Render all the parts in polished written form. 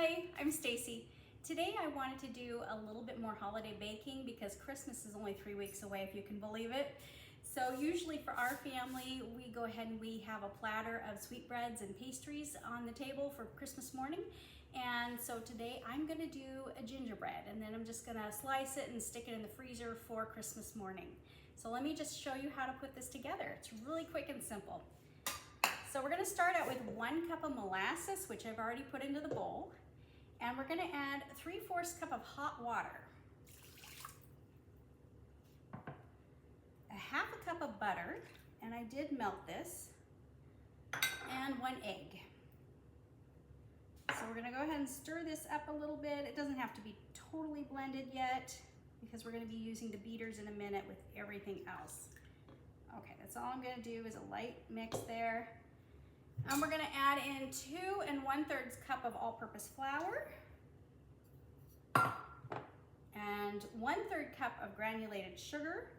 Hi, I'm Stacy. Today I wanted to do a little bit more holiday baking because Christmas is only 3 weeks away, if you can believe it. So usually for our family, we go ahead and we have a platter of sweetbreads and pastries on the table for Christmas morning. And so today I'm gonna do a gingerbread, and then I'm just gonna slice it and stick it in the freezer for Christmas morning. So let me just show you how to put this together. It's really quick and simple. So we're gonna start out with 1 cup of molasses, which I've already put into the bowl. And we're gonna add 3/4 cup of hot water, a 1/2 cup of butter, and I did melt this, and 1 egg. So we're gonna go ahead and stir this up a little bit. It doesn't have to be totally blended yet because we're gonna be using the beaters in a minute with everything else. Okay, that's all I'm gonna do is a light mix there. And we're gonna add in 2 1/3 cup of all-purpose flour and 1/3 cup of granulated sugar.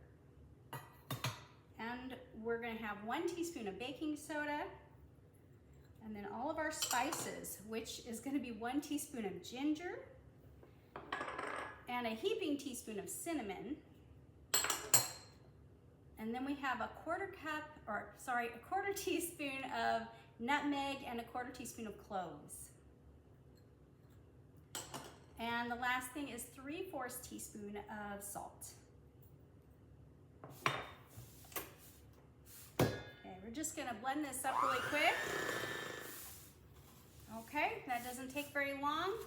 And we're gonna have 1 teaspoon of baking soda. And then all of our spices, which is gonna be 1 teaspoon of ginger and a heaping teaspoon of cinnamon. And then we have a 1/4 teaspoon of nutmeg and a 1/4 teaspoon of cloves. And the last thing is 3/4 teaspoon of salt. Okay, we're just gonna blend this up really quick. Okay, that doesn't take very long.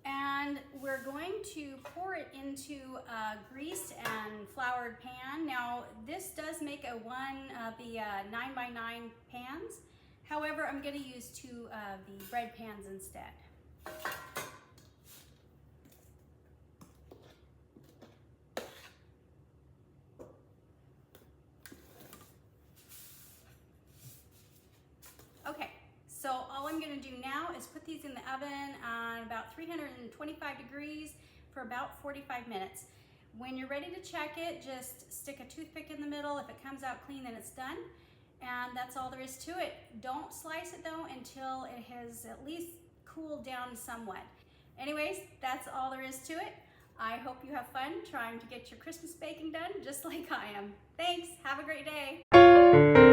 And we're going to pour it into a greased and floured pan. Now, this does make one of the 9x9 pans. However, I'm gonna use 2 of the bread pans instead. Okay, so all I'm gonna do now is put these in the oven on about 325 degrees for about 45 minutes. When you're ready to check it, just stick a toothpick in the middle. If it comes out clean, then it's done. And that's all there is to it. Don't slice it though until it has at least cooled down somewhat. Anyways, that's all there is to it. I hope you have fun trying to get your Christmas baking done just like I am. Thanks, have a great day.